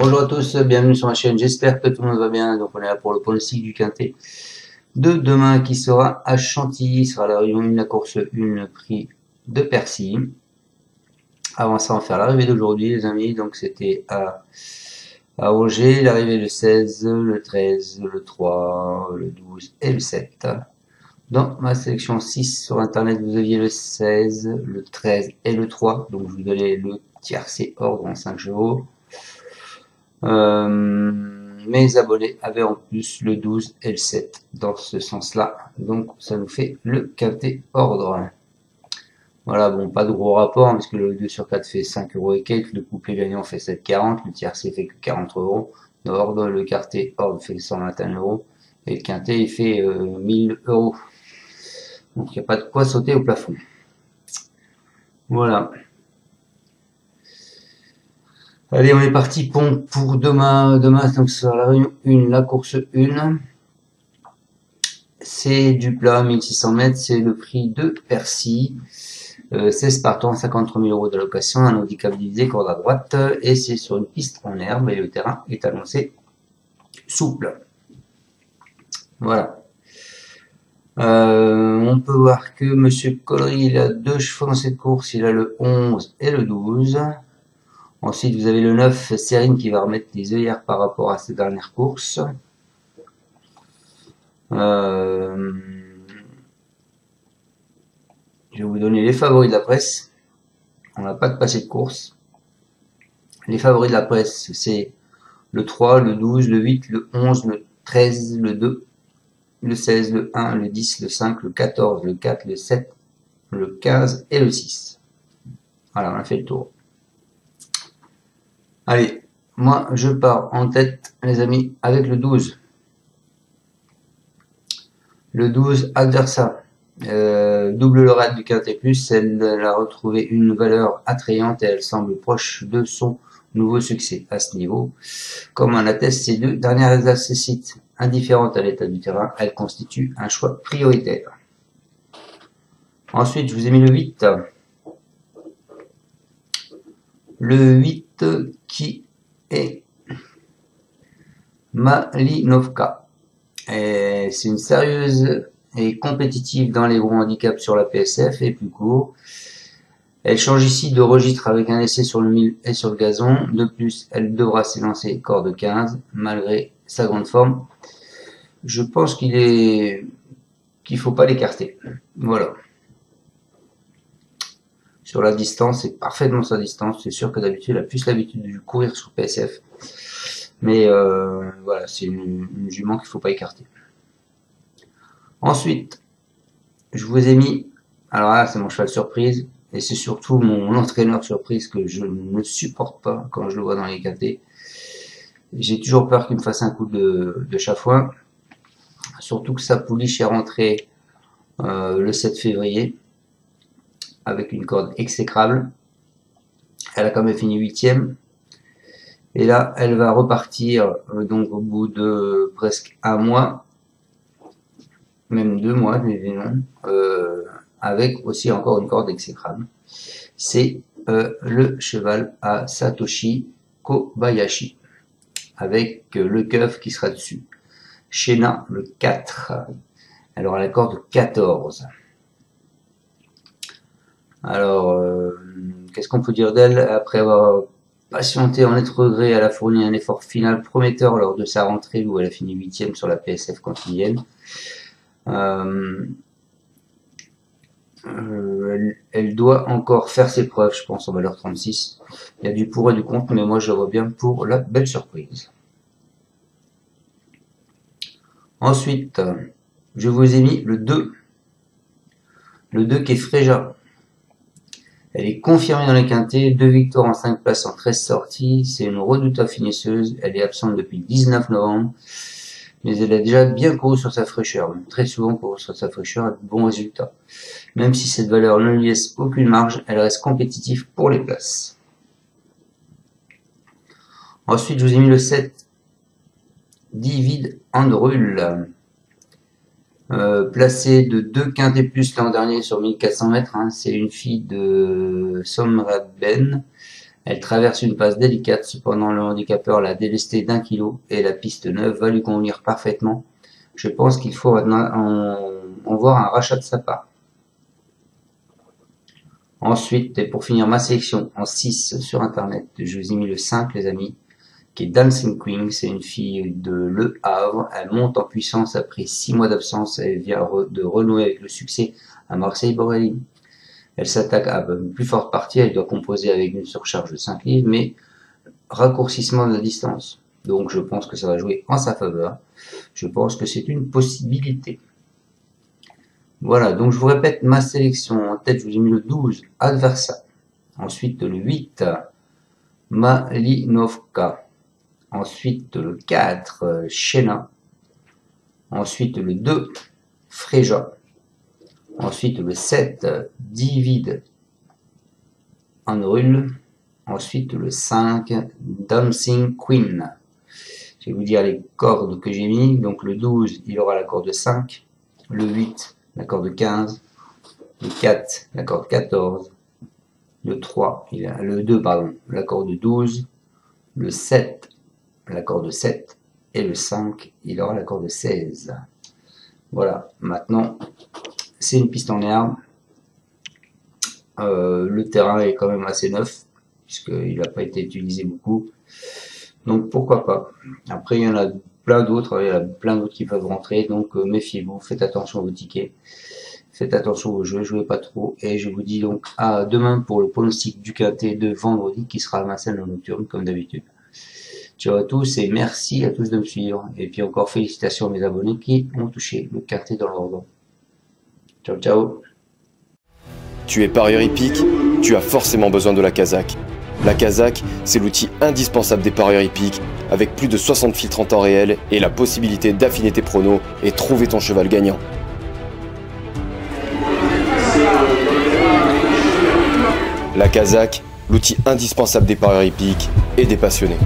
Bonjour à tous, bienvenue sur ma chaîne, j'espère que tout le monde va bien. Donc on est là pour le pronostic du quintet de demain qui sera à Chantilly, sera la réunion 1, la course 1, prix de Percy. Avant ça, on va faire l'arrivée d'aujourd'hui les amis, donc c'était à Angers, l'arrivée le 16, le 13, le 3, le 12 et le 7. Dans ma sélection 6 sur internet, vous aviez le 16, le 13 et le 3, donc je vous donnais le tiercé ordre en 5 chevaux. Mes abonnés avaient en plus le 12 et le 7 dans ce sens-là. Donc ça nous fait le quintet ordre. Voilà, bon, pas de gros rapport, hein, parce que le 2 sur 4 fait 5 euros et quelques, le couplet gagnant fait 7,40, le tiercé fait que 40 euros, l'ordre, le quintet ordre fait 121 euros, et le quintet il fait 1000 euros. Donc il n'y a pas de quoi sauter au plafond. Voilà. Allez, on est parti pour demain. Demain, donc, sur la réunion 1, la course 1. C'est du plat, 1600 mètres, c'est le prix de Percy. 16 partants, 53 000 euros d'allocation, un handicap divisé, corde à droite, et c'est sur une piste en herbe, et le terrain est annoncé souple. Voilà. On peut voir que Monsieur Collery, il a 2 chevaux dans cette course, il a le 11 et le 12. Ensuite, vous avez le 9, Serine, qui va remettre les œillères par rapport à ses dernières courses. Je vais vous donner les favoris de la presse. On n'a pas de passé de course. Les favoris de la presse, c'est le 3, le 12, le 8, le 11, le 13, le 2, le 16, le 1, le 10, le 5, le 14, le 4, le 7, le 15 et le 6. Voilà, on a fait le tour. Allez, moi je pars en tête, les amis, avec le 12. Le 12, Adversa, double le raid du quintet plus, elle a retrouvé une valeur attrayante et elle semble proche de son nouveau succès à ce niveau. Comme en attestent ces 2 dernières accessites indifférentes à l'état du terrain, elle constitue un choix prioritaire. Ensuite, je vous ai mis le 8. Le 8 qui est Malinovka. C'est une sérieuse et compétitive dans les gros handicaps sur la PSF et plus court. Elle change ici de registre avec un essai sur le 1000 et sur le gazon. De plus, elle devra s'élancer corde 15 malgré sa grande forme. Je pense qu'il faut pas l'écarter. Voilà. Sur la distance, c'est parfaitement sa distance. C'est sûr que d'habitude, elle a plus l'habitude de courir sur PSF. Mais voilà, c'est une jument qu'il faut pas écarter. Ensuite, je vous ai mis, alors là, c'est mon cheval surprise, et c'est surtout mon entraîneur surprise que je ne supporte pas quand je le vois dans les quintés. J'ai toujours peur qu'il me fasse un coup de chafouin, surtout que sa pouliche est rentrée le 7 février, avec une corde exécrable. Elle a quand même fini 8e. Et là, elle va repartir donc au bout de presque un mois, même 2 mois, avec aussi encore une corde exécrable. C'est le cheval à Satoshi Kobayashi, avec le keuf qui sera dessus. Shena, le 4. Elle aura la corde 14. Alors, qu'est-ce qu'on peut dire d'elle après avoir patienté en lettres regrets? Elle a fourni un effort final prometteur lors de sa rentrée où elle a fini 8e sur la PSF quotidienne. Elle doit encore faire ses preuves, je pense, en valeur 36. Il y a du pour et du contre, mais moi je vois bien pour la belle surprise. Ensuite, je vous ai mis le 2. Le 2 qui est Fréja. Elle est confirmée dans les quintets, 2 victoires en 5 places en 13 sorties. C'est une redoutable finisseuse. Elle est absente depuis le 19 novembre. Mais elle a déjà bien couru sur sa fraîcheur. Très souvent couru sur sa fraîcheur avec de bons résultats. Même si cette valeur ne lui laisse aucune marge, elle reste compétitive pour les places. Ensuite, je vous ai mis le 7. David Andrul. Placée de 2 quintets plus l'an dernier sur 1400 mètres. Hein. C'est une fille de Somradben. Elle traverse une phase délicate, cependant le handicapeur l'a délestée d'1 kilo et la piste neuve va lui convenir parfaitement. Je pense qu'il faut en voir un rachat de sa part. Ensuite, et pour finir ma sélection en 6 sur internet, je vous ai mis le 5 les amis, qui est Dancing Queen. C'est une fille de Le Havre. Elle monte en puissance après 6 mois d'absence. Elle vient de renouer avec le succès à Marseille-Borelli. Elle s'attaque à une plus forte partie. Elle doit composer avec une surcharge de 5 livres, mais raccourcissement de la distance. Donc je pense que ça va jouer en sa faveur. Je pense que c'est une possibilité. Voilà, donc je vous répète ma sélection. En tête, je vous ai mis le 12, Adversa. Ensuite, le 8, Malinovka. Ensuite, le 4, Shena. Ensuite, le 2, Freja. Ensuite, le 7, David Anrul. Ensuite, le 5, Dancing Queen. Je vais vous dire les cordes que j'ai mis. Donc, le 12, il aura la corde 5. Le 8, la corde 15. Le 4, la corde 14. Le 3, le 2, pardon, la corde 12. Le 7, la corde 7. Et le 5, il aura la corde 16. Voilà, maintenant, c'est une piste en herbe. Le terrain est quand même assez neuf, puisqu'il n'a pas été utilisé beaucoup. Donc pourquoi pas. Après, il y en a plein d'autres, il y a plein d'autres qui peuvent rentrer, donc méfiez-vous, faites attention à vos tickets, faites attention aux jeux, jouez pas trop, et je vous dis donc à demain pour le pronostic du quintet de vendredi, qui sera à Vincennes en nocturne, comme d'habitude. Ciao à tous, et merci à tous de me suivre, et puis encore félicitations à mes abonnés qui ont touché le quintet dans l'ordre. Ciao, ciao. Tu es parieur hippique, tu as forcément besoin de la Kazakh. La Kazakh, c'est l'outil indispensable des parieurs hippiques, avec plus de 60 filtres en temps réel et la possibilité d'affiner tes pronos et trouver ton cheval gagnant. La Kazakh, l'outil indispensable des parieurs hippiques et des passionnés.